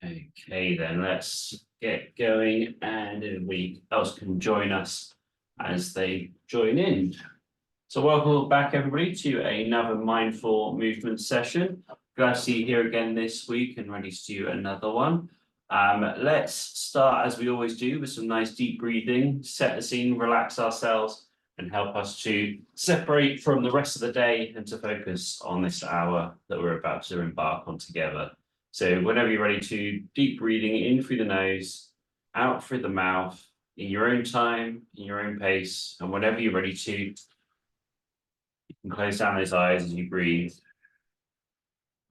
Okay, then let's get going, and everybody else can join us as they join in. So welcome back, everybody, to another mindful movement session. Glad to see you here again this week and ready to do another one. Let's start, as we always do, with some nice deep breathing, set the scene, relax ourselves, and help us to separate from the rest of the day and to focus on this hour that we're about to embark on together. So whenever you're ready to, deep breathing in through the nose, out through the mouth, in your own time, in your own pace, and whenever you're ready to, you can close down those eyes as you breathe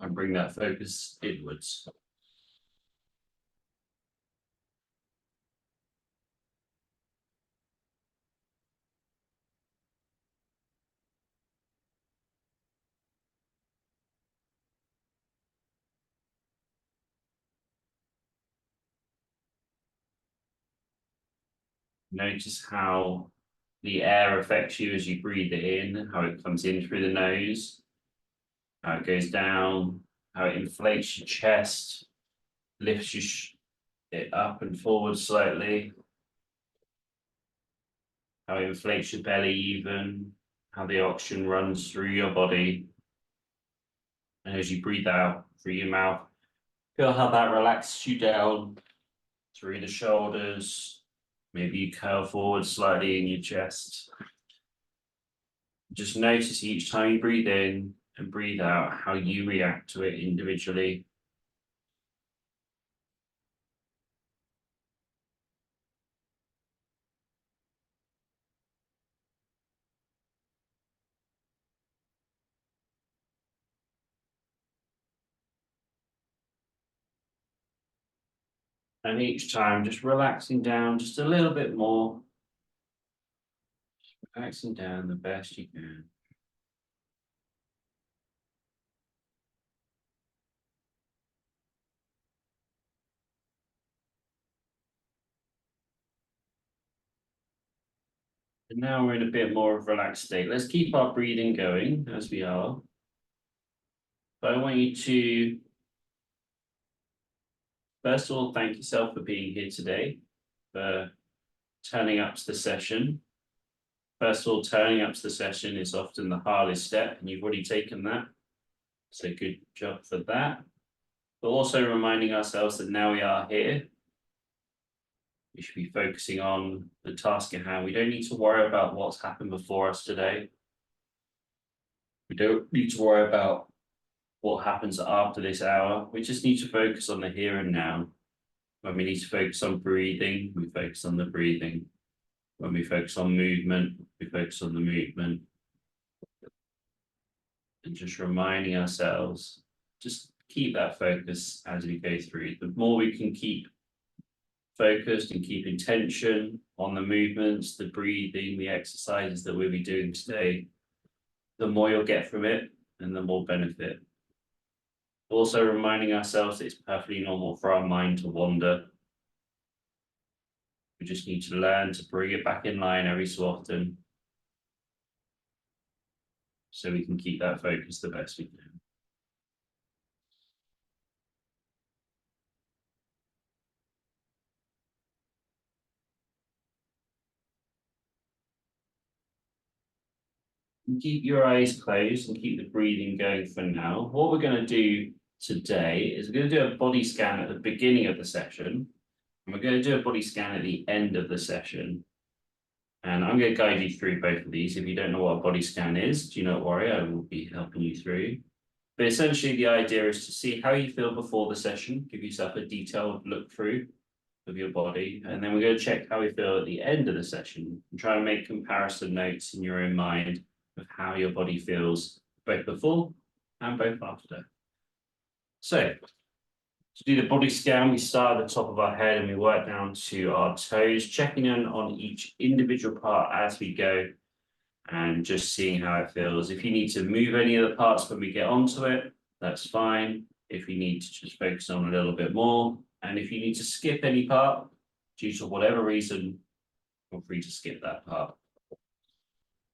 and bring that focus inwards. Notice how the air affects you as you breathe it in, how it comes in through the nose, how it goes down, how it inflates your chest, lifts it up and forward slightly, how it inflates your belly even, how the oxygen runs through your body. And as you breathe out through your mouth, feel how that relaxes you down through the shoulders. Maybe you curl forward slightly in your chest. Just notice each time you breathe in and breathe out how you react to it individually. And each time just relaxing down just a little bit more. Relaxing down the best you can. And now we're in a bit more of a relaxed state. Let's keep our breathing going as we are. But I want you to, first of all, thank yourself for being here today, for turning up to the session. First of all, turning up to the session is often the hardest step, and you've already taken that. So good job for that. But also reminding ourselves that now we are here, we should be focusing on the task at hand. We don't need to worry about what's happened before us today. We don't need to worry about what happens after this hour. We just need to focus on the here and now. When we need to focus on breathing, we focus on the breathing. When we focus on movement, we focus on the movement. And just reminding ourselves, just keep that focus as we go through. The more we can keep focused and keep intention on the movements, the breathing, the exercises that we'll be doing today, the more you'll get from it and the more benefit. Also reminding ourselves that it's perfectly normal for our mind to wander. We just need to learn to bring it back in line every so often, so we can keep that focus the best we can. And keep your eyes closed and keep the breathing going for now. What we're going to do today is we're going to do a body scan at the beginning of the session, and we're going to do a body scan at the end of the session. And I'm going to guide you through both of these. If you don't know what a body scan is, do not worry, I will be helping you through. But essentially the idea is to see how you feel before the session, give yourself a detailed look through of your body, and then we're going to check how we feel at the end of the session and try and make comparison notes in your own mind of how your body feels both before and both after. So to do the body scan, we start at the top of our head and we work down to our toes, checking in on each individual part as we go and just seeing how it feels. If you need to move any of the parts when we get onto it, that's fine. If you need to just focus on a little bit more, and if you need to skip any part due to whatever reason, feel free to skip that part.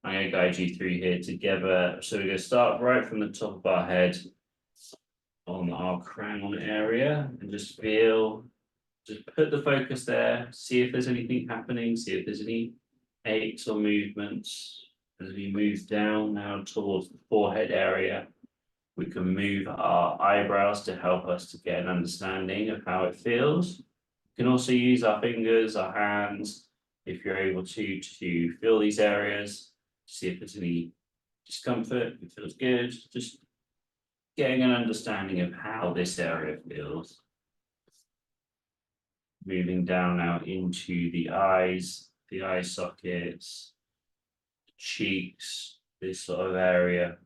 I'm going to guide you through here together. So we're going to start right from the top of our head on our crown area and just feel, just put the focus there, see if there's anything happening, see if there's any aches or movements. As we move down now towards the forehead area, we can move our eyebrows to help us to get an understanding of how it feels. We can also use our fingers, our hands, if you're able to feel these areas, see if there's any discomfort, if it feels good, just getting an understanding of how this area feels. Moving down now into the eyes, the eye sockets, cheeks, this sort of area.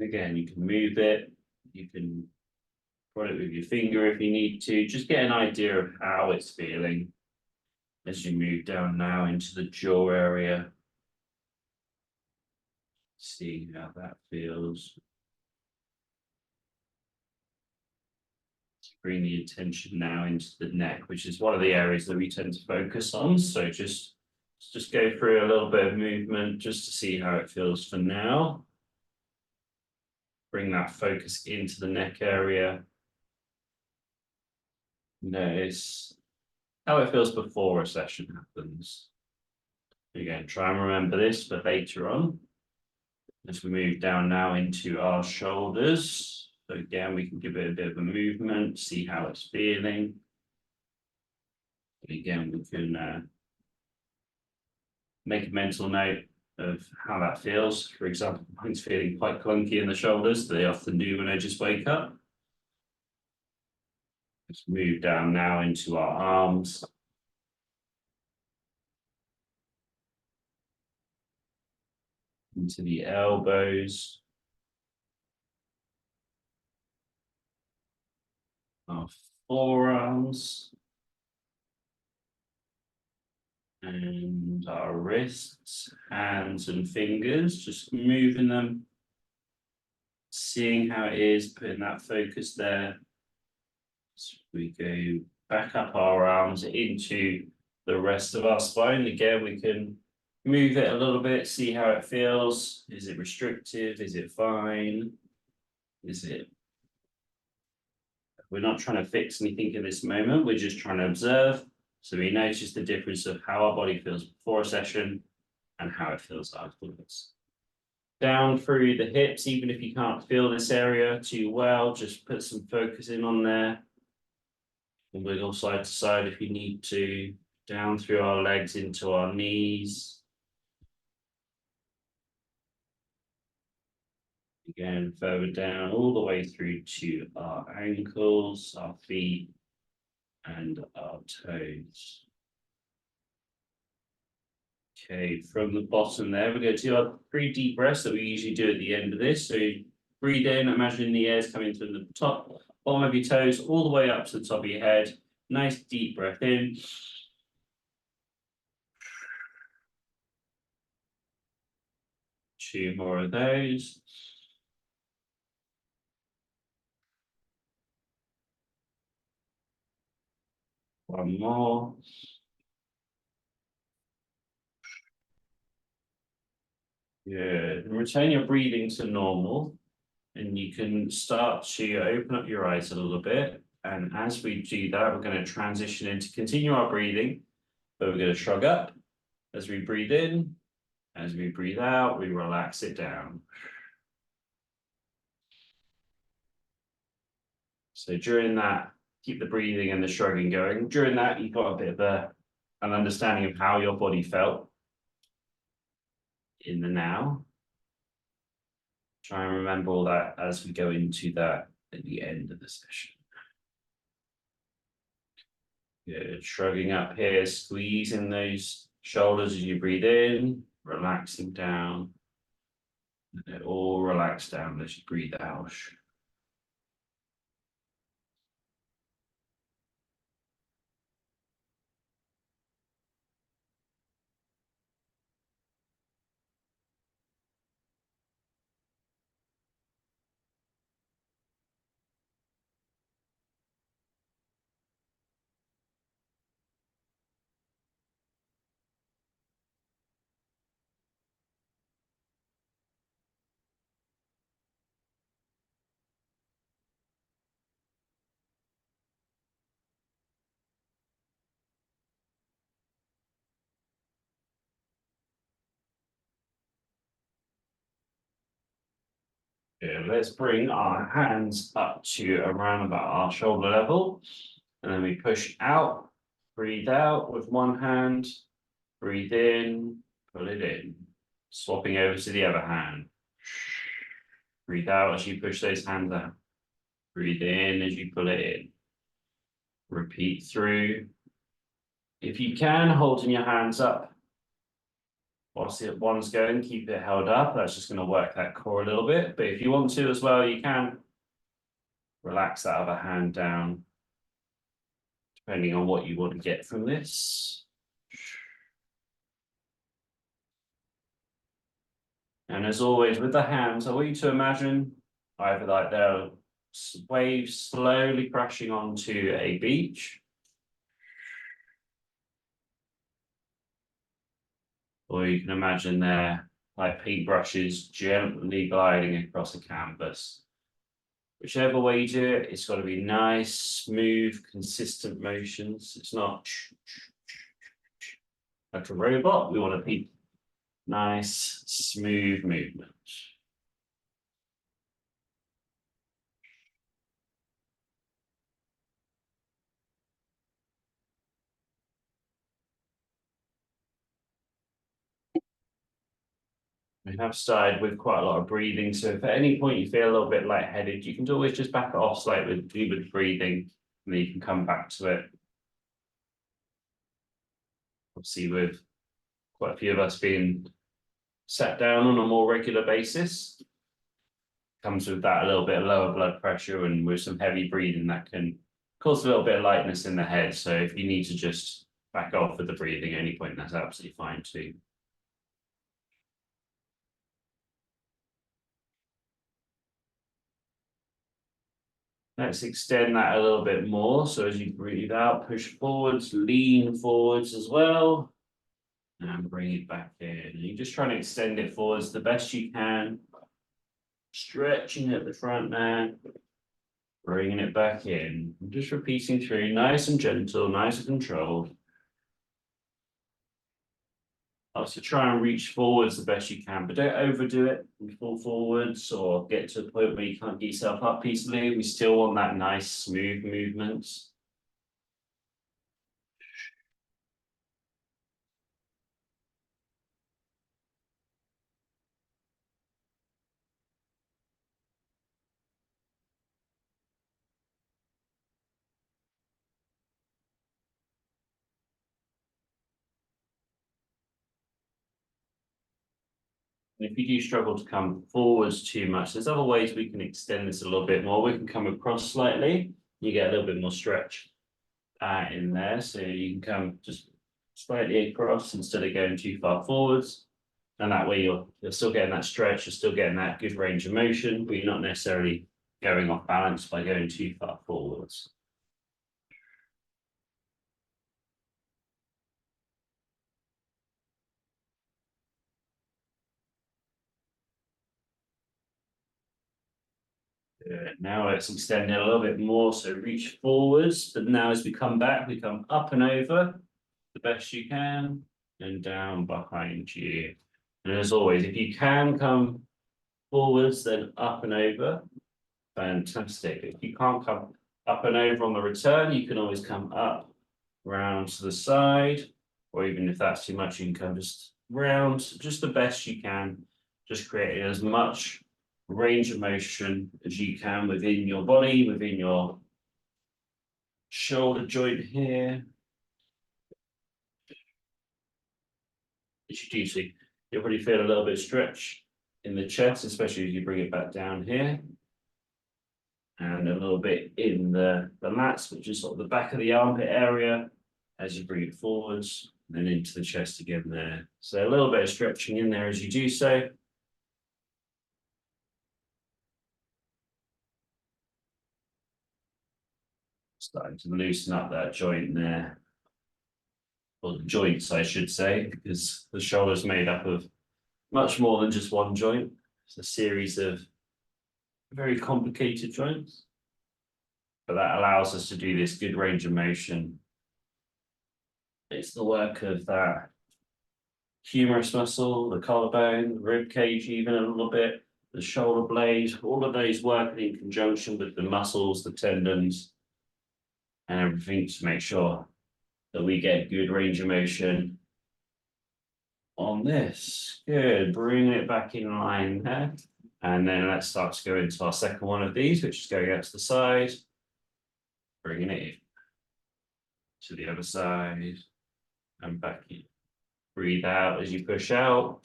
Again, you can move it, you can put it with your finger if you need to, just get an idea of how it's feeling as you move down now into the jaw area. Seeing how that feels. Bring the attention now into the neck, which is one of the areas that we tend to focus on. So just go through a little bit of movement just to see how it feels for now. Bring that focus into the neck area. Notice how it feels before a session happens. Again, try and remember this for later on. As we move down now into our shoulders. So again, we can give it a bit of a movement, see how it's feeling. Again, we can make a mental note of how that feels. For example, mine's feeling quite clunky in the shoulders. They often do when I just wake up. Let's move down now into our arms. Into the elbows. Our forearms. And our wrists, hands and fingers, just moving them. Seeing how it is, putting that focus there. So we go back up our arms into the rest of our spine. Again, we can move it a little bit, see how it feels. Is it restrictive? Is it fine? Is it? We're not trying to fix anything in this moment. We're just trying to observe. So we notice the difference of how our body feels before a session and how it feels afterwards. Down through the hips, even if you can't feel this area too well, just put some focus in on there. And wiggle side to side if you need to. Down through our legs into our knees. Again, further down all the way through to our ankles, our feet, and our toes. Okay, from the bottom there, we're going to do our 3 deep breaths that we usually do at the end of this. So breathe in, imagining the air is coming through the top, bottom of your toes, all the way up to the top of your head. Nice deep breath in. 2 more of those. One more. Good. And return your breathing to normal. And you can start to open up your eyes a little bit. And as we do that, we're going to transition into continue our breathing. But we're going to shrug up as we breathe in. As we breathe out, we relax it down. So during that, keep the breathing and the shrugging going. During that, you've got a bit of an understanding of how your body felt in the now. Try and remember all that as we go into that at the end of the session. Good. Shrugging up here, squeezing those shoulders as you breathe in, relaxing down. And it all relax down as you breathe out. Good. Let's bring our hands up to around about our shoulder level. And then we push out, breathe out with one hand, breathe in, pull it in. Swapping over to the other hand. Breathe out as you push those hands out. Breathe in as you pull it in. Repeat through. If you can, holding your hands up. Whilst the one's going, keep it held up. That's just going to work that core a little bit. But if you want to as well, you can relax that other hand down, depending on what you want to get from this. And as always, with the hands, I want you to imagine either like they're waves slowly crashing onto a beach, or you can imagine they're like paintbrushes gently gliding across a canvas. Whichever way you do it, it's got to be nice, smooth, consistent motions. It's not like a robot. We want to be nice, smooth movement. We have started with quite a lot of breathing, so if at any point you feel a little bit lightheaded, you can always just back it off slightly with breathing, and then you can come back to it. Obviously, with quite a few of us being sat down on a more regular basis, comes with that a little bit of lower blood pressure, and with some heavy breathing that can cause a little bit of lightness in the head. So if you need to just back off with the breathing at any point, that's absolutely fine too. Let's extend that a little bit more. So as you breathe out, push forwards, lean forwards as well. And bring it back in. And you're just trying to extend it forwards the best you can. Stretching at the front there. Bringing it back in. And just repeating through, nice and gentle, nice and controlled. Also try and reach forwards the best you can, but don't overdo it and fall forwards or get to a point where you can't get yourself up easily. We still want that nice, smooth movement. And if you do struggle to come forwards too much, there's other ways we can extend this a little bit more. We can come across slightly. You get a little bit more stretch in there. So you can come just slightly across instead of going too far forwards. And that way you're still getting that stretch, you're still getting that good range of motion, but you're not necessarily going off balance by going too far forwards. Good. Now let's extend it a little bit more. So reach forwards, but now as we come back, we come up and over the best you can and down behind you. And as always, if you can come forwards, then up and over. Fantastic. If you can't come up and over on the return, you can always come up, round to the side, or even if that's too much, you can come just round, just the best you can, just creating as much range of motion as you can within your body, within your shoulder joint here. As you do see, you'll probably feel a little bit of stretch in the chest, especially as you bring it back down here. And a little bit in the lats, which is sort of the back of the armpit area, as you bring it forwards, and then into the chest again there. So a little bit of stretching in there as you do so. Starting to loosen up that joint there. Or the joints, I should say, because the shoulder is made up of much more than just one joint. It's a series of very complicated joints. But that allows us to do this good range of motion. It's the work of that humerus muscle, the collarbone, the rib cage even a little bit, the shoulder blade, all of those working in conjunction with the muscles, the tendons, and everything to make sure that we get good range of motion on this. Good, bring it back in line there. And then let's start to go into our second one of these, which is going out to the side, bringing it in to the other side and back in. Breathe out as you push out,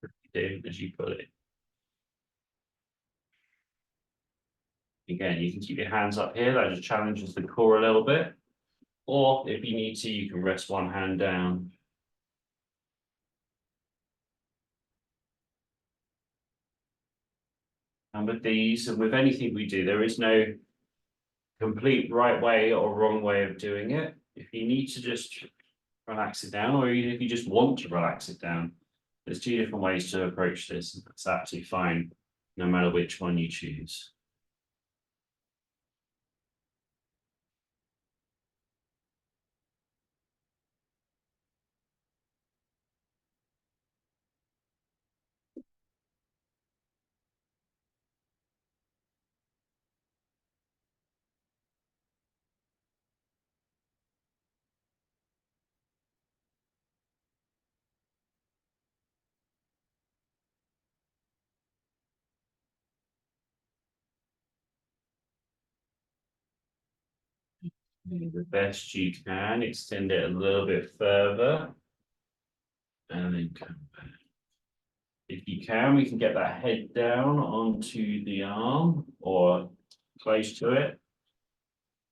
breathe in as you pull it. Again, you can keep your hands up here, that just challenges the core a little bit. Or if you need to, you can rest one hand down. And with these, and with anything we do, there is no complete right way or wrong way of doing it. If you need to just relax it down, or even if you just want to relax it down, there's two different ways to approach this, and that's absolutely fine, no matter which one you choose. The best you can, extend it a little bit further, and then come back. If you can, we can get that head down onto the arm or close to it.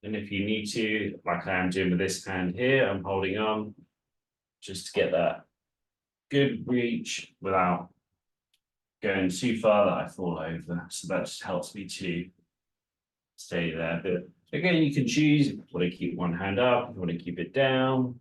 And if you need to, like I am doing with this hand here, I'm holding on just to get that good reach without going too far that I fall over. So that just helps me to stay there. But again, you can choose if you want to keep one hand up, if you want to keep it down.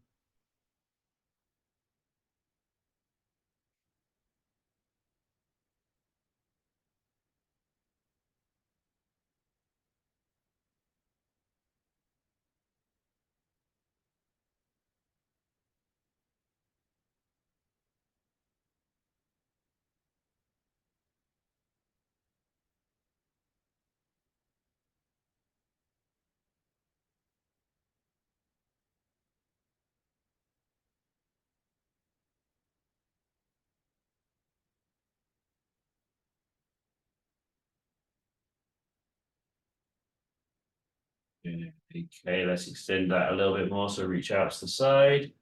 Okay, let's extend that a little bit more. So reach out to the side,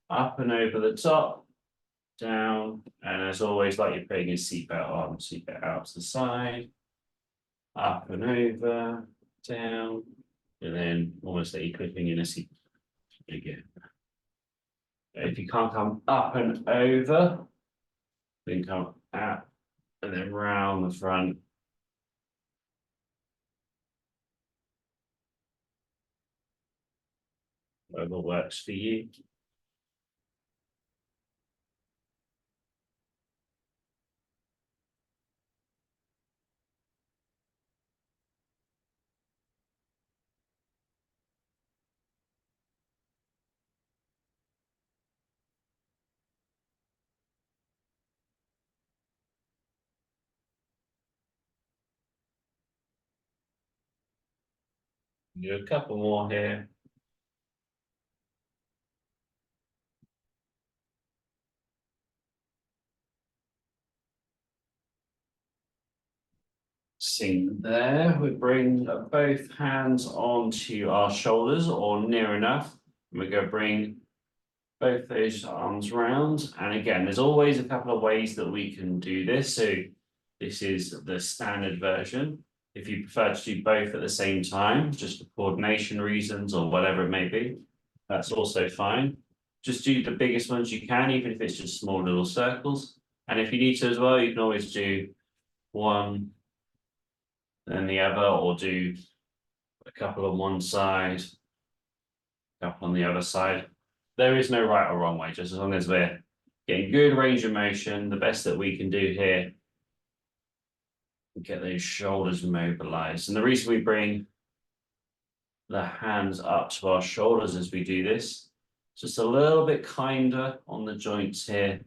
up and over the top, down, and as always, like you're putting your seatbelt on, seatbelt out to the side, up and over, down, and then almost like you're clipping in a seat again. If you can't come up and over, then come out and then round the front. Whatever works for you. Do a couple more here. Sing there. We bring both hands onto our shoulders or near enough. We're going to bring both those arms round. And again, there's always a couple of ways that we can do this. So this is the standard version. If you prefer to do both at the same time, just for coordination reasons or whatever it may be, that's also fine. Just do the biggest ones you can, even if it's just small little circles. And if you need to as well, you can always do one, then the other, or do a couple on one side, a couple on the other side. There is no right or wrong way, just as long as we're getting good range of motion, the best that we can do here, get those shoulders mobilized. And the reason we bring the hands up to our shoulders as we do this, just a little bit kinder on the joints here.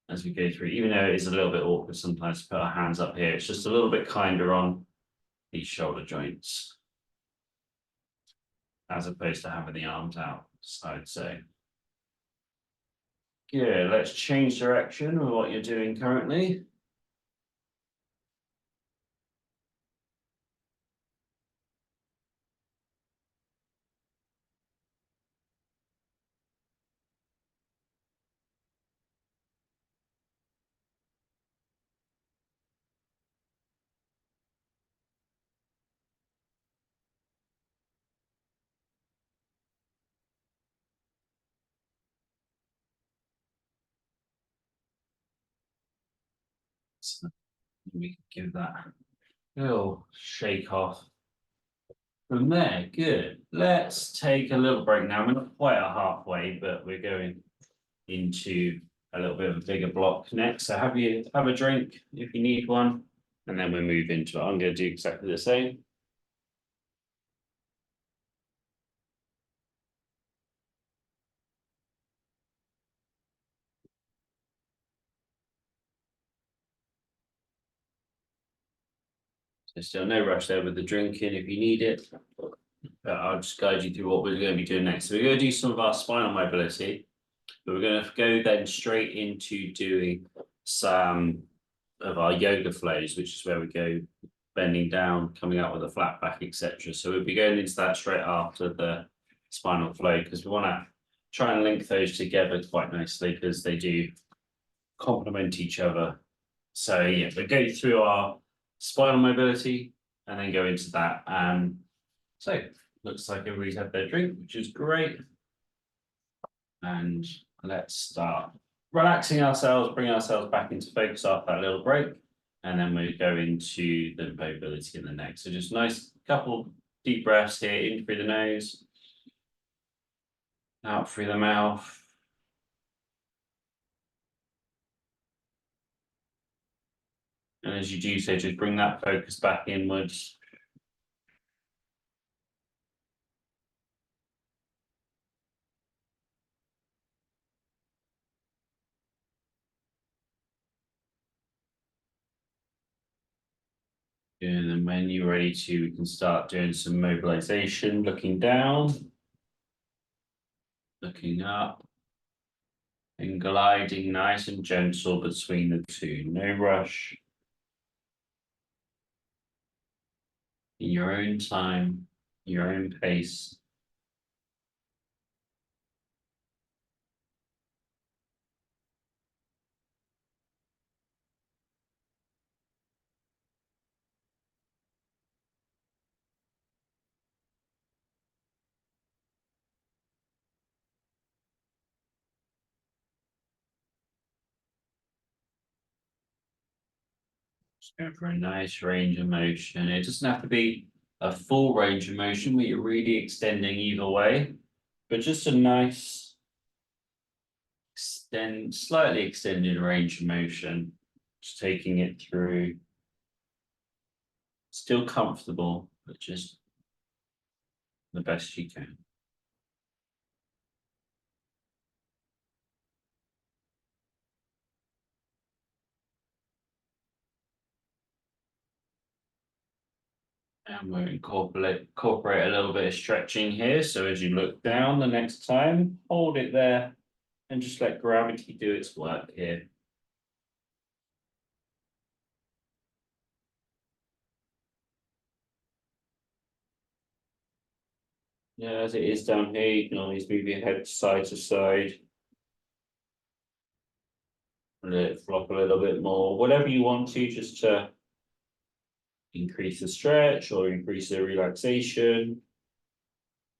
as we go through, even though it is a little bit awkward sometimes to put our hands up here, it's just a little bit kinder on these shoulder joints. As opposed to having the arms out, so I'd say. Good, let's change direction with what you're doing currently. So we can give that a little shake off. From there, good. Let's take a little break now. We're not quite at halfway, but we're going into a little bit of a bigger block next. So have a drink if you need one, and then we'll move into it. I'm going to do exactly the same. So still no rush there with the drinking if you need it. But I'll just guide you through what we're going to be doing next. So we're going to do some of our spinal mobility, but we're going to go then straight into doing some of our yoga flows, which is where we go bending down, coming out with a flat back, etc. So we'll be going into that straight after the spinal flow, because we want to try and link those together quite nicely because they do complement each other. So yeah, we'll go through our spinal mobility and then go into that. So looks like everybody's had their drink, which is great. And let's start relaxing ourselves, bring ourselves back into focus after that little break. And then we go into the mobility in the neck. So just nice couple deep breaths here, in through the nose, out through the mouth. And as you do so, just bring that focus back inwards. And then when you're ready to, we can start doing some mobilization, looking down, looking up, and gliding nice and gentle between the two, no rush. In your own time, your own pace. Just going for a nice range of motion. It doesn't have to be a full range of motion where you're really extending either way, but just a nice slightly extended range of motion, just taking it through. Still comfortable, but just the best you can. And we'll incorporate a little bit of stretching here. So as you look down the next time, hold it there and just let gravity do its work here. Yeah, as it is down here, you can always move your head side to side. Let it flop a little bit more, whatever you want to, just to increase the stretch or increase the relaxation.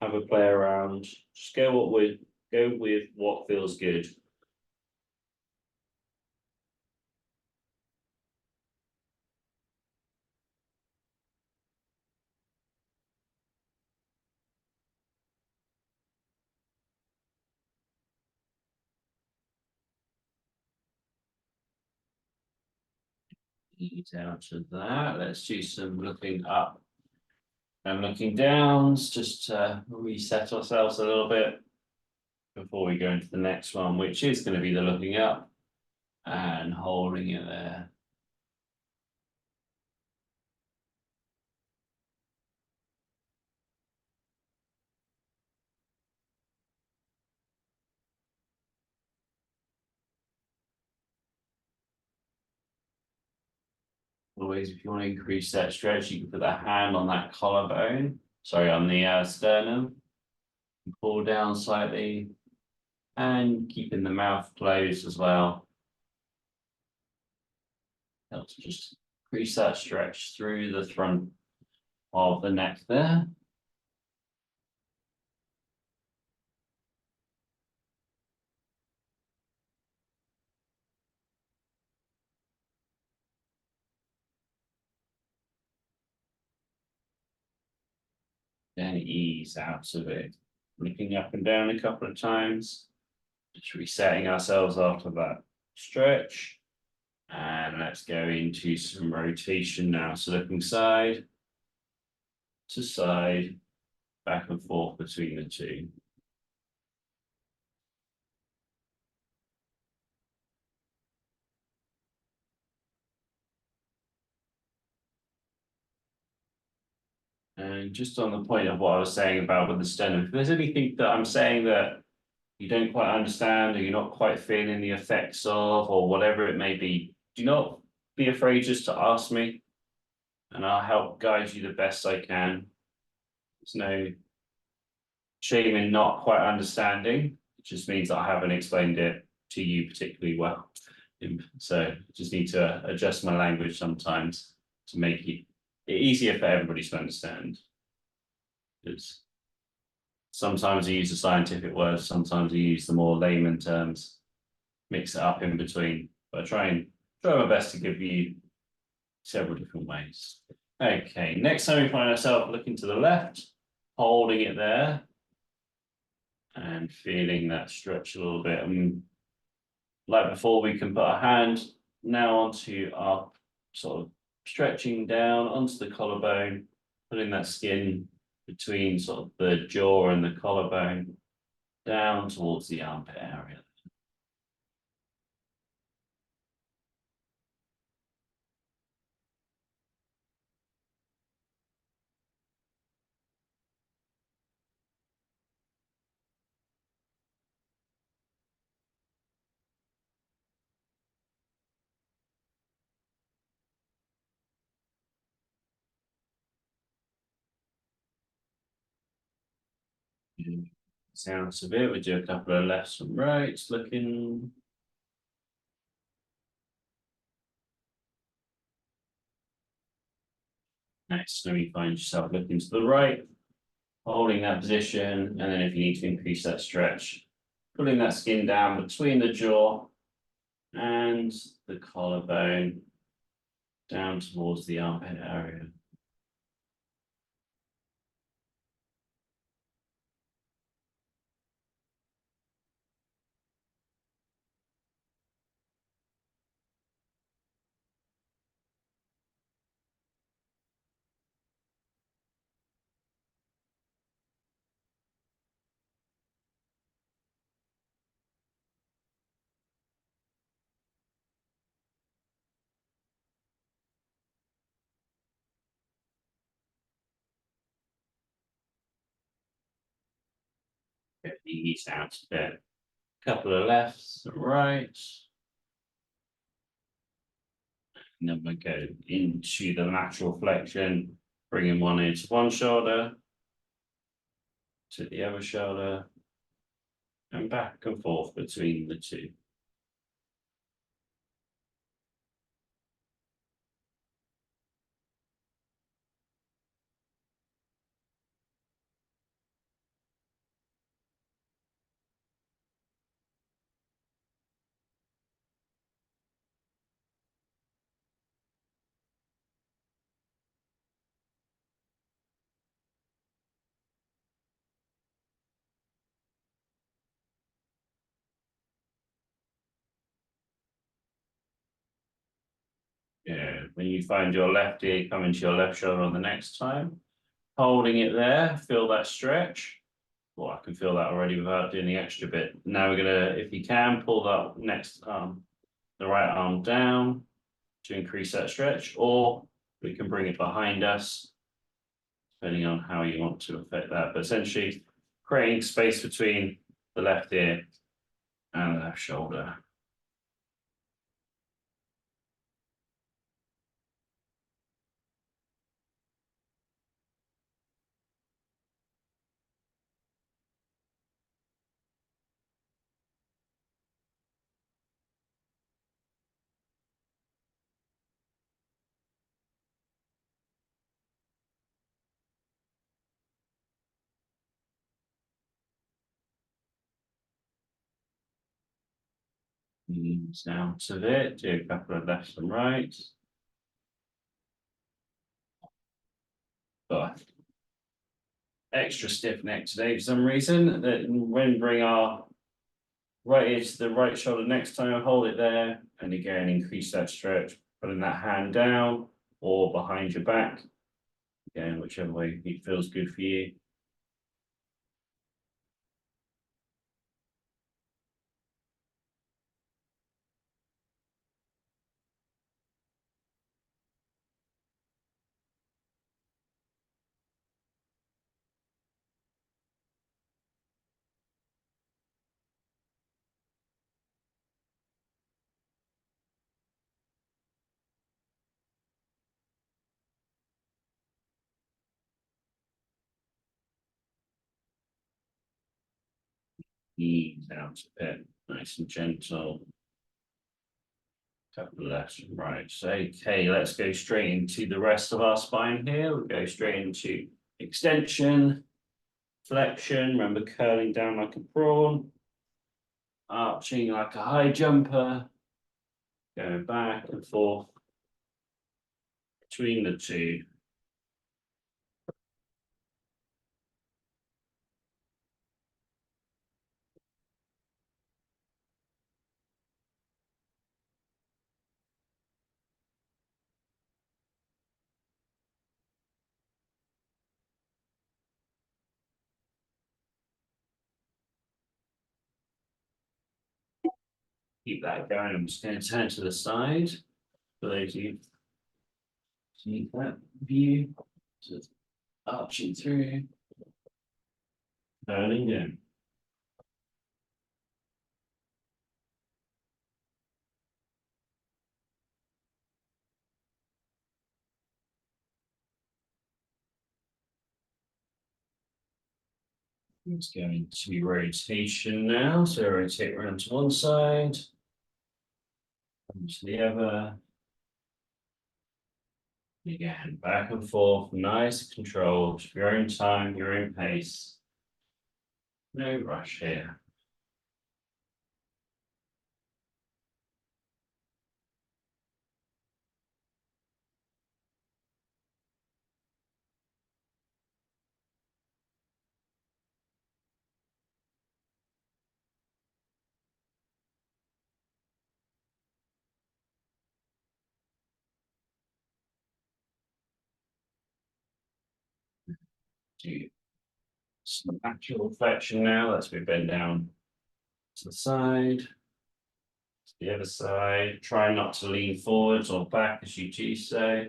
Have a play around. Just go with what feels good. Ease out of that. Let's do some looking up and looking downs, just to reset ourselves a little bit before we go into the next one, which is going to be the looking up. And holding it there. Always, if you want to increase that stretch, you can put the hand on that collarbone, sorry, on the sternum. Pull down slightly and keeping the mouth closed as well. Helps just increase that stretch through the front of the neck there. Then ease out of it. Looking up and down a couple of times. Just resetting ourselves after that stretch. And let's go into some rotation now. So looking side to side, back and forth between the two. And just on the point of what I was saying about with the sternum, if there's anything that I'm saying that you don't quite understand or you're not quite feeling the effects of, or whatever it may be, do not be afraid just to ask me and I'll help guide you the best I can. There's no shame in not quite understanding. It just means that I haven't explained it to you particularly well. So I just need to adjust my language sometimes to make it easier for everybody to understand. Because sometimes I use the scientific words, sometimes I use the more layman terms, mix it up in between. But I try my best to give you several different ways. Okay, next time we find ourselves looking to the left, holding it there, and feeling that stretch a little bit. And like before, we can put our hand now onto our sort of stretching down onto the collarbone, putting that skin between sort of the jaw and the collarbone down towards the armpit area. Sounds of it. We do a couple of lefts and rights looking. Next, then you find yourself looking to the right, holding that position, and then if you need to increase that stretch, pulling that skin down between the jaw and the collarbone down towards the armpit area. Get the ease out a bit. Couple of lefts and rights. And then we go into the lateral flexion, bringing one into one shoulder, to the other shoulder, and back and forth between the two. Yeah, when you find your left ear, come into your left shoulder on the next time, holding it there, feel that stretch. Well, I can feel that already without doing the extra bit. Now we're gonna, if you can, pull that next arm the right arm down to increase that stretch, or we can bring it behind us, depending on how you want to affect that. But essentially, creating space between the left ear and the left shoulder. Knees down to it, do a couple of left and right. But extra stiff neck today for some reason. That when bring our right ear to the right shoulder next time, hold it there, and again increase that stretch, putting that hand down or behind your back. Again, whichever way it feels good for you. Knees down to it, nice and gentle. Couple of left and right. So, okay, let's go straight into the rest of our spine here. We'll go straight into extension, flexion. Remember, curling down like a prawn, arching like a high jumper, going back and forth between the two. Keep that going. I'm just going to turn to the side for those of you see that view. So arching through, curling down. It's going to rotation now. So rotate around to one side, and to the other. Again, back and forth, nice controlled, your own time, your own pace. No rush here. Do some actual flexion now. Let's move bend down to the side, to the other side. Try not to lean forwards or back as you do so.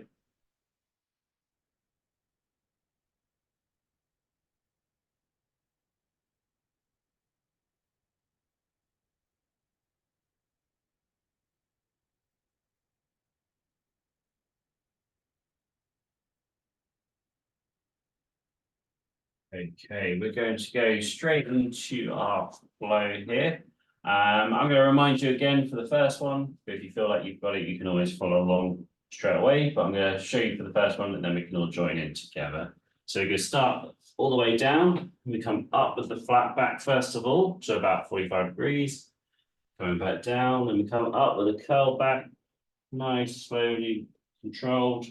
Okay, we're going to go straight into our flow here. I'm going to remind you again for the first one. If you feel like you've got it, you can always follow along straight away. But I'm going to show you for the first one, and then we can all join in together. So we're going to start all the way down. We come up with the flat back first of all, so about 45 degrees. Coming back down, and we come up with a curl back, nice, slowly controlled.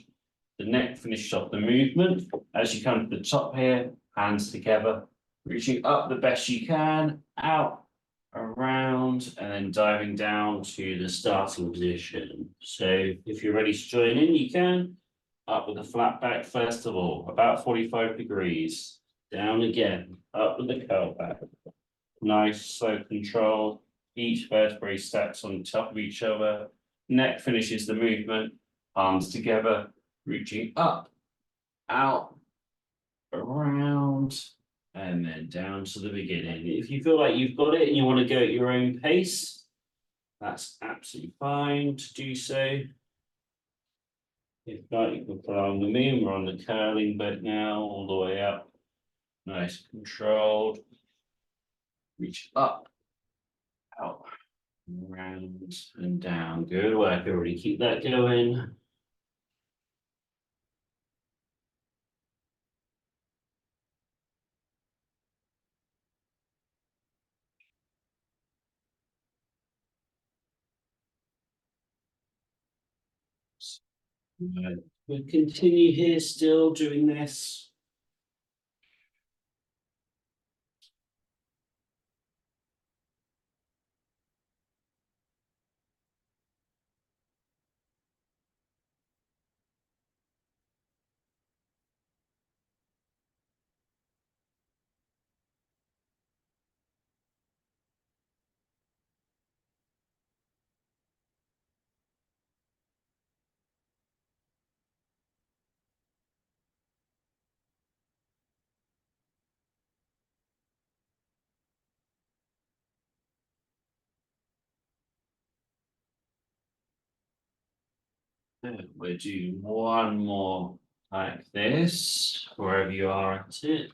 The neck finishes off the movement. As you come to the top here, hands together, reaching up the best you can, out, around, and then diving down to the starting position. So if you're ready to join in, you can. Up with the flat back first of all, about 45 degrees. Down again, up with the curl back. Nice, slow control. Each vertebrae stacks on top of each other. neck finishes the movement, arms together, reaching up, out, around, and then down to the beginning. If you feel like you've got it and you want to go at your own pace, that's absolutely fine to do so. If not, you can follow along with me, and we're on the curling bed now, all the way up. Nice, controlled. Reach up, out, round and down. Good work, everybody. Keep that going. We'll continue here, still doing this. We'll do one more like this, wherever you are at it.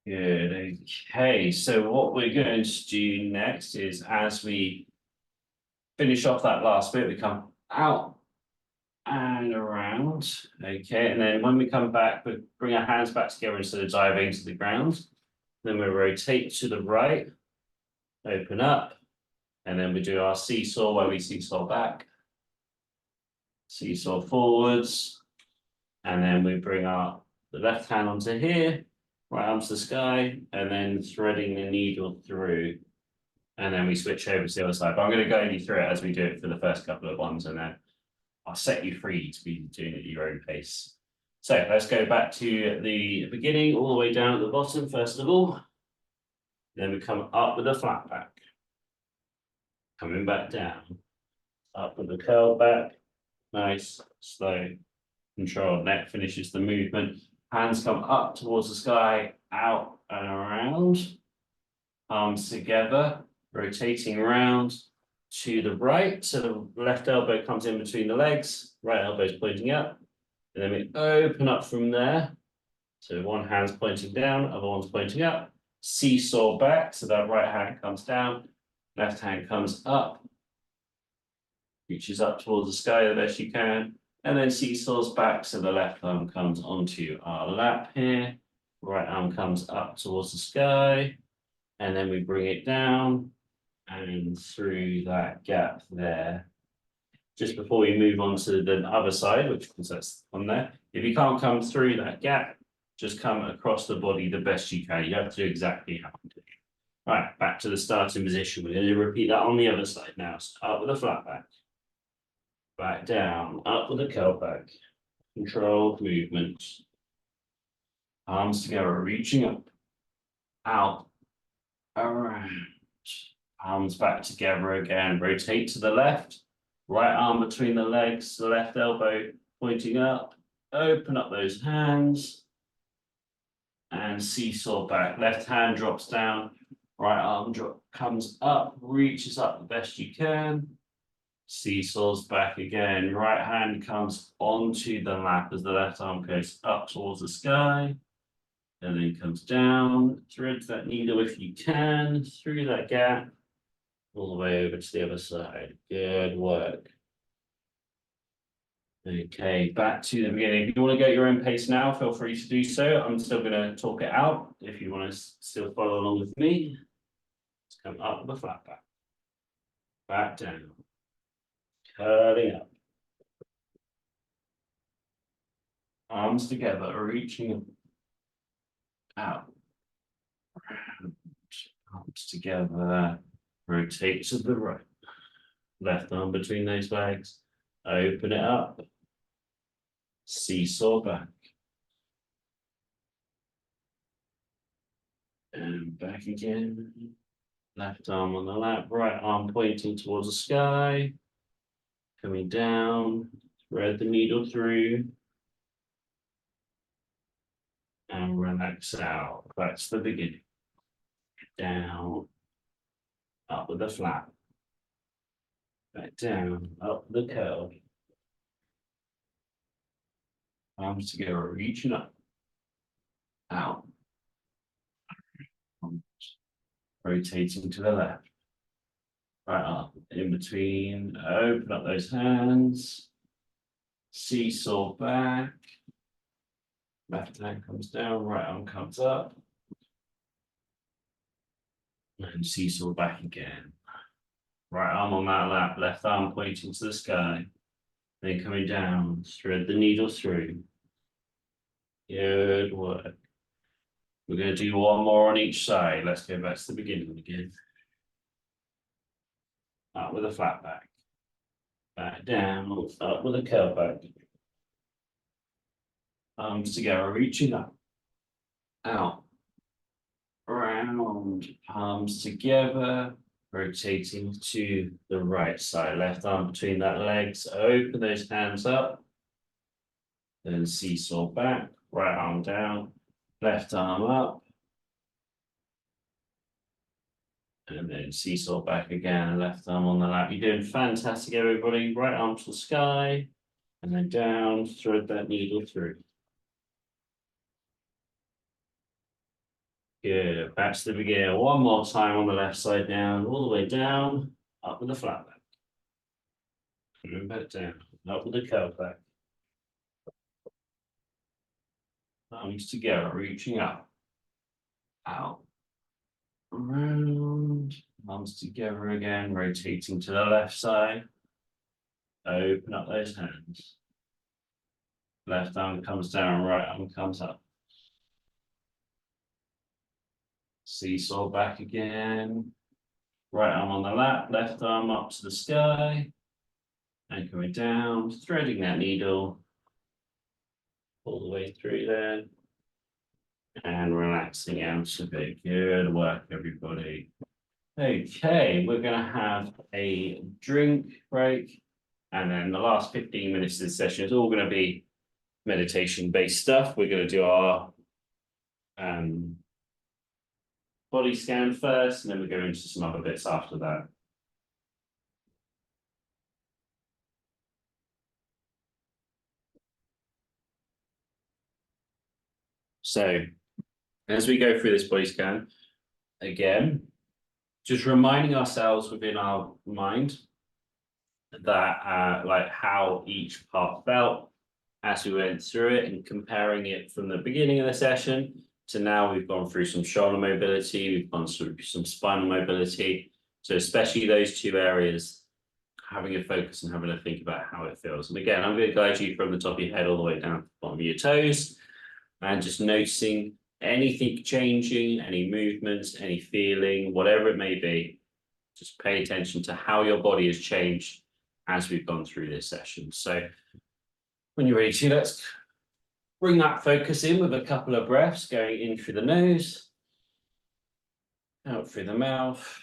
Good, okay, so what we're going to do next is, as we finish off that last bit, we come out and around, okay, and then when we come back, we bring our hands back together instead of diving to the ground. Then we rotate to the right, open up, and then we do our seesaw where we seesaw back, seesaw forwards, and then we bring the left hand onto here, right arm to the sky, and then threading the needle through. And then we switch over to the other side. But I'm going to guide you through it as we do it for the first couple of ones, and then I'll set you free to be doing it at your own pace. So let's go back to the beginning, all the way down at the bottom, first of all. Then we come up with a flat back. Coming back down. Up with the curl back. Nice, slow, controlled. Neck finishes the movement. Hands come up towards the sky, out and around. Arms together, rotating around to the right. So the left elbow comes in between the legs, right elbow is pointing up. And then we open up from there. So one hand's pointing down, other one's pointing up. Seesaw back, so that right hand comes down, left hand comes up, reaches up towards the sky the best you can, and then seesaws back, so the left arm comes onto our lap here, right arm comes up towards the sky, and then we bring it down and through that gap there. Just before we move on to the other side, which is that's on there, if you can't come through that gap, just come across the body the best you can. You have to do exactly how I'm doing. Right, back to the starting position. We're going to repeat that on the other side now. Start with a flat back. Back down, up with a curl back. Controlled movement. Arms together, reaching up. Out. Around. Arms back together again. Rotate to the left. Right arm between the legs, the left elbow pointing up. Open up those hands. And seesaw back. Left hand drops down. Right arm comes up, reaches up the best you can. Seesaws back again. Right hand comes onto the lap as the left arm goes up towards the sky. And then comes down. Threads that needle if you can through that gap. All the way over to the other side. Good work. Okay, back to the beginning. If you want to go at your own pace now, feel free to do so. I'm still going to talk it out. If you want to still follow along with me, let's come up with a flat back. Back down. Curling up. Arms together, reaching out. Arms together. Rotate to the right. left arm between those legs, open it up, seesaw back. And back again, left arm on the lap, right arm pointing towards the sky, coming down, thread the needle through, and relax out. That's the beginning. Down, up with the flap, back down, up the curl. Arms together, reaching up, out, rotating to the left. Right arm in between, open up those hands, seesaw back, left hand comes down, right arm comes up, and seesaw back again. Right arm on that lap, left arm pointing to the sky, then coming down, thread the needle through. Good work. We're going to do one more on each side. Let's go back to the beginning again. Up with a flat back. Back down, up with a curl back. Arms together, reaching up. Out. Round. Arms together. Rotating to the right side. Left arm between that legs. Open those hands up. Then seesaw back. Right arm down. Left arm up. And then seesaw back again, left arm on the lap. You're doing fantastic, everybody. Right arm to the sky, and then down, thread that needle through. Good, back to the beginning. One more time on the left side down, all the way down, up with the flat back. And back down, up with the curl back. Arms together, reaching up. Out. Around, arms together again, rotating to the left side. Open up those hands. Left arm comes down, right arm comes up. Seesaw back again. Right arm on the lap, left arm up to the sky. And coming down, threading that needle all the way through there. And relaxing out a bit. Good work, everybody. Okay, we're going to have a drink break. And then the last 15 minutes of the session is all going to be meditation-based stuff. We're going to do our body scan first, and then we go into some other bits after that. So, as we go through this body scan, again, just reminding ourselves within our mind that like how each part felt as we went through it, and comparing it from the beginning of the session to now. We've gone through some shoulder mobility, we've gone through some spinal mobility. So especially those two areas, having a focus and having a think about how it feels. And again, I'm going to guide you from the top of your head all the way down to the bottom of your toes, and just noticing anything changing, any movements, any feeling, whatever it may be. Just pay attention to how your body has changed as we've gone through this session. So when you're ready to, let's bring that focus in with a couple of breaths, going in through the nose, out through the mouth.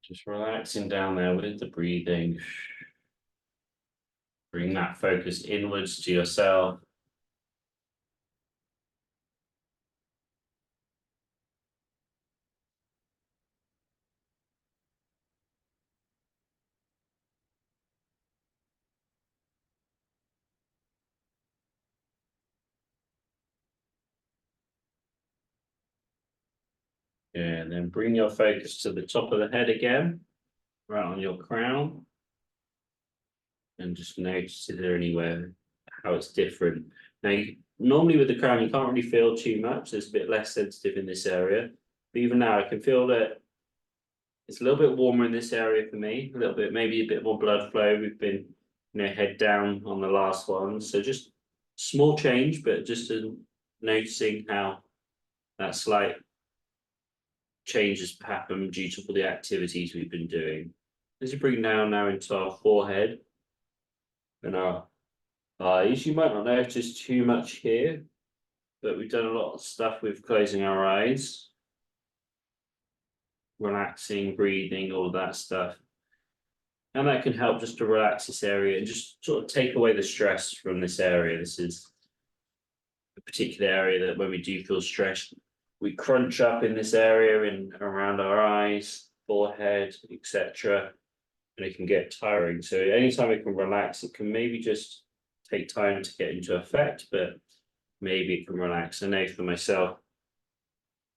Just relaxing down there with the breathing. Bring that focus inwards to yourself. And then bring your focus to the top of the head again, right on your crown. And just notice is there anywhere how it's different. Now, normally with the crown, you can't really feel too much. It's a bit less sensitive in this area. But even now, I can feel that it's a little bit warmer in this area for me, a little bit, maybe a bit more blood flow. We've been, head down on the last one. So just small change, but just noticing how that slight changes happen due to all the activities we've been doing. As you bring down now into our forehead and our eyes, you might not notice too much here, but we've done a lot of stuff with closing our eyes, relaxing, breathing, all that stuff. And that can help just to relax this area and just sort of take away the stress from this area. This is a particular area that when we do feel stressed, we crunch up in this area and around our eyes, forehead, etc. And it can get tiring. So anytime we can relax, it can maybe just take time to get into effect, but maybe it can relax. I know for myself,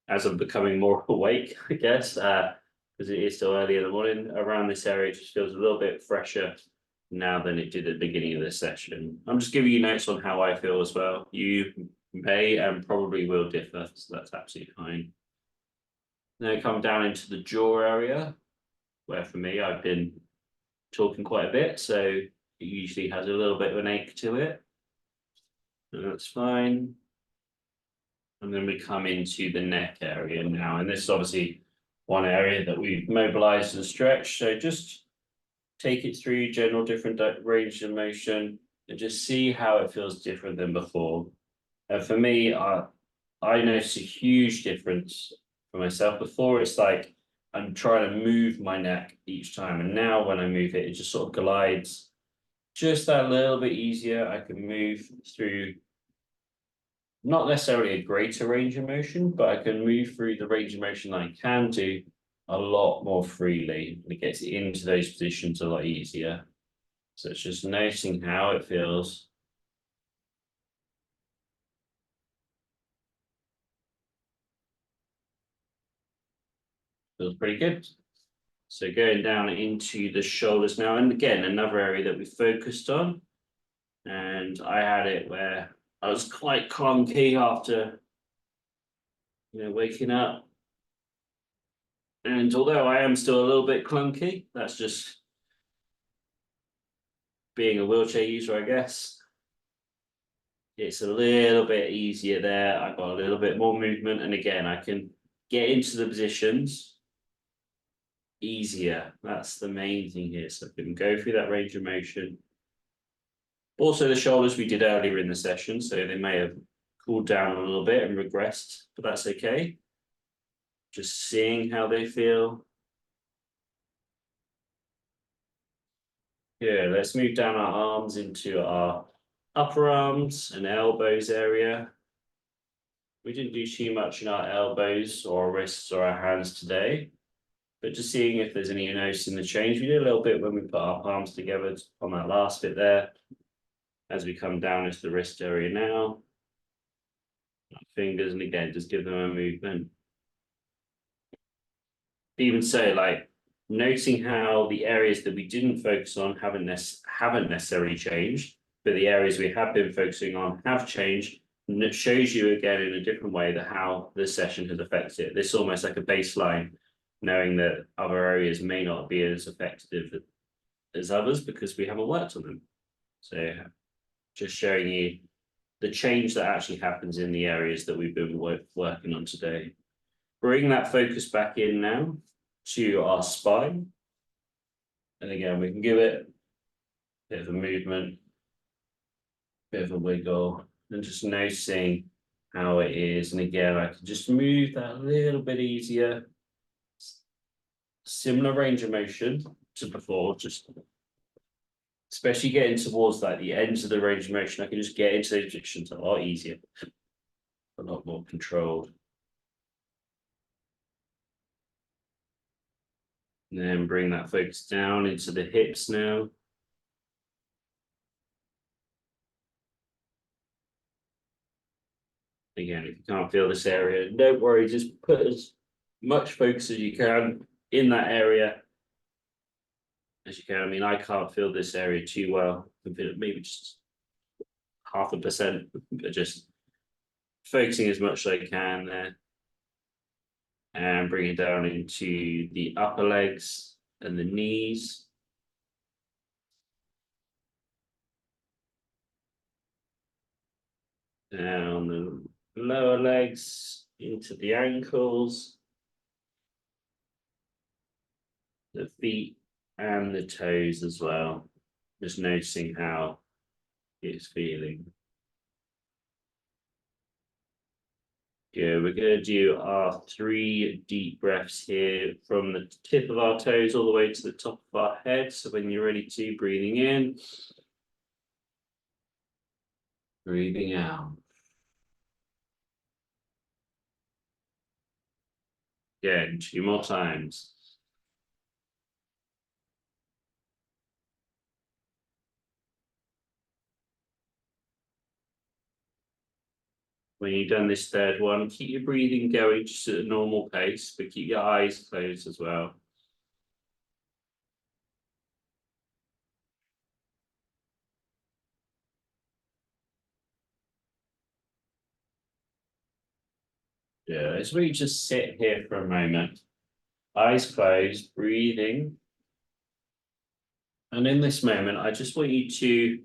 as I'm becoming more awake, I guess, because it is still early in the morning, around this area it just feels a little bit fresher now than it did at the beginning of the session. I'm just giving you notes on how I feel as well. You may and probably will differ, so that's absolutely fine. Then come down into the jaw area, where for me, I've been talking quite a bit, so it usually has a little bit of an ache to it. And that's fine. And then we come into the neck area now, and this is obviously one area that we've mobilized and stretched. So just take it through general different range of motion and just see how it feels different than before. And for me, I notice a huge difference for myself. Before, it's like I'm trying to move my neck each time, and now when I move it, it just sort of glides just that little bit easier. I can move through not necessarily a greater range of motion, but I can move through the range of motion that I can do a lot more freely. And it gets into those positions a lot easier. So it's just noticing how it feels. Feels pretty good. So going down into the shoulders now, and again, another area that we focused on. And I had it where I was quite clunky after, waking up. And although I am still a little bit clunky, that's just being a wheelchair user, I guess. It's a little bit easier there. I've got a little bit more movement. And again, I can get into the positions easier. That's the main thing here. So I can go through that range of motion. Also, the shoulders we did earlier in the session, so they may have cooled down a little bit and regressed, but that's okay. Just seeing how they feel. Yeah, let's move down our arms into our upper arms and elbows area. We didn't do too much in our elbows or our wrists or our hands today, but just seeing if there's any noticing the change. We did a little bit when we put our palms together on that last bit there. As we come down into the wrist area now, our fingers, and again, just give them a movement. Even so, like noticing how the areas that we didn't focus on haven't necessarily changed, but the areas we have been focusing on have changed. And it shows you again in a different way that how this session has affected it. This is almost like a baseline, knowing that other areas may not be as effective as others because we haven't worked on them. So just showing you the change that actually happens in the areas that we've been working on today. Bring that focus back in now to our spine. And again, we can give it a bit of a movement, bit of a wiggle, and just noticing how it is. And again, I can just move that a little bit easier. Similar range of motion to before, just especially getting towards like the ends of the range of motion, I can just get into those positions a lot easier, a lot more controlled. And then bring that focus down into the hips now. Again, if you can't feel this area, don't worry, just put as much focus as you can in that area as you can. I mean, I can't feel this area too well. I can feel it maybe just 0.5%, but just focusing as much as I can there. And bring it down into the upper legs and the knees. Down the lower legs into the ankles. the feet and the toes as well. Just noticing how it's feeling. Good. We're going to do our 3 deep breaths here from the tip of our toes all the way to the top of our head. So when you're ready to, breathing in, breathing out. Again, 2 more times. When you've done this third one, keep your breathing going just at a normal pace, but keep your eyes closed as well. Yeah, as we just sit here for a moment, eyes closed, breathing. And in this moment, I just want you to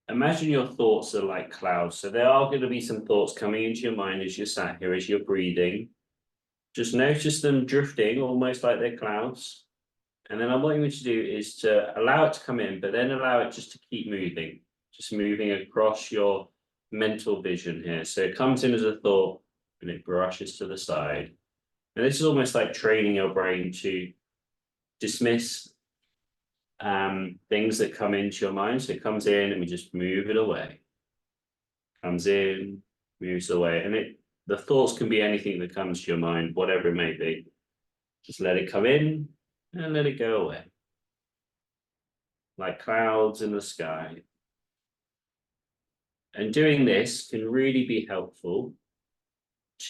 imagine your thoughts are like clouds. So there are going to be some thoughts coming into your mind as you're sat here, as you're breathing. Just notice them drifting almost like they're clouds. And then what you want to do is to allow it to come in, but then allow it just to keep moving, just moving across your mental vision here. So it comes in as a thought and it brushes to the side. And this is almost like training your brain to dismiss things that come into your mind. So it comes in and we just move it away. Comes in, moves away. And the thoughts can be anything that comes to your mind, whatever it may be. Just let it come in and let it go away. Like clouds in the sky. And doing this can really be helpful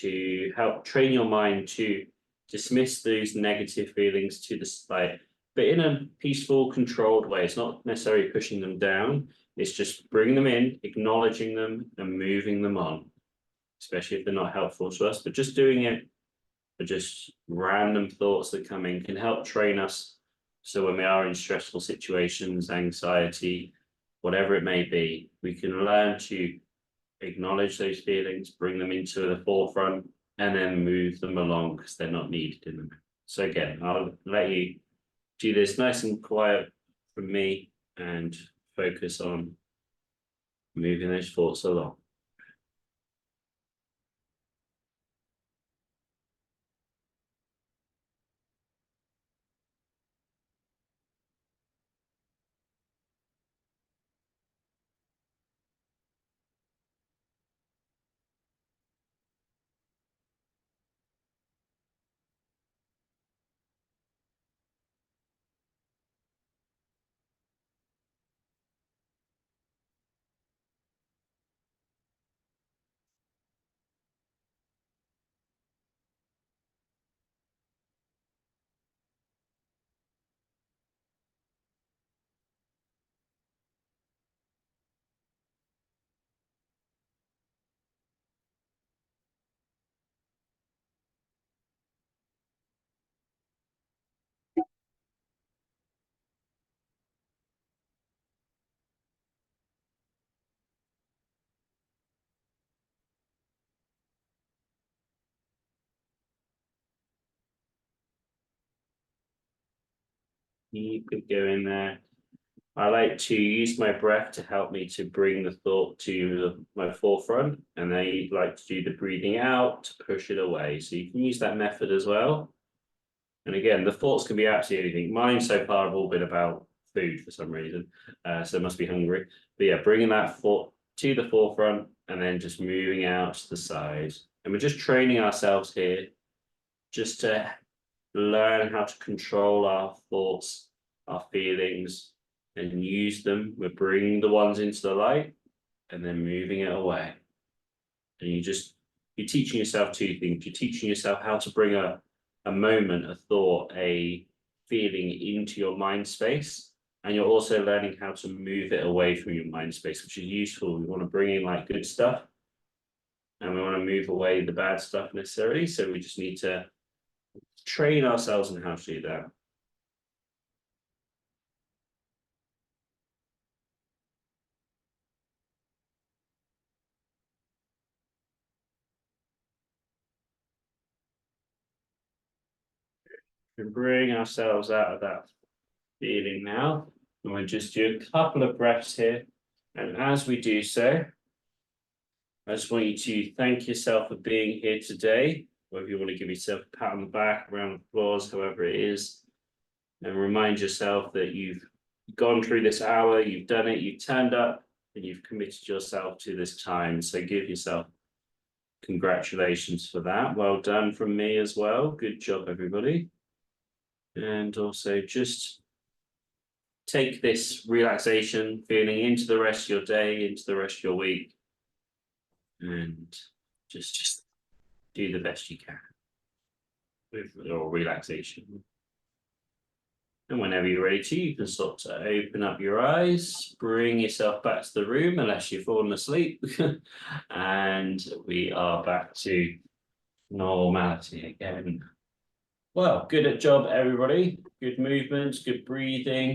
to help train your mind to dismiss those negative feelings to the side, but in a peaceful, controlled way. It's not necessarily pushing them down. It's just bringing them in, acknowledging them and moving them on, especially if they're not helpful to us. But just doing it for just random thoughts that come in can help train us. So when we are in stressful situations, anxiety, whatever it may be, we can learn to acknowledge those feelings, bring them into the forefront, and then move them along because they're not needed in the moment. So again, I'll let you do this nice and quiet from me and focus on moving those thoughts along. Keep it going there. I like to use my breath to help me to bring the thought to my forefront, and then you like to do the breathing out to push it away. So you can use that method as well. And again, the thoughts can be absolutely anything. Mine so far have all been about food for some reason, so I must be hungry. But yeah, bringing that thought to the forefront and then just moving out to the side. And we're just training ourselves here just to learn how to control our thoughts, our feelings, and use them. We're bringing the ones into the light and then moving it away. And you're teaching yourself 2 things. You're teaching yourself how to bring a moment, a thought, a feeling into your mind space. And you're also learning how to move it away from your mind space, which is useful. We want to bring in like good stuff and we want to move away the bad stuff necessarily. So we just need to train ourselves in how to do that. And bring ourselves out of that feeling now. And we'll just do a couple of breaths here. And as we do so, I just want you to thank yourself for being here today. Whether you want to give yourself a pat on the back, around the applause, however it is. And remind yourself that you've gone through this hour, you've done it, you've turned up, and you've committed yourself to this time. So give yourself congratulations for that. Well done from me as well. Good job, everybody. And also just take this relaxation feeling into the rest of your day, into the rest of your week. And just do the best you can with your relaxation. And whenever you're ready to, you can start to open up your eyes, bring yourself back to the room unless you've fallen asleep. And we are back to normality again. Well, good job, everybody. Good movements, good breathing.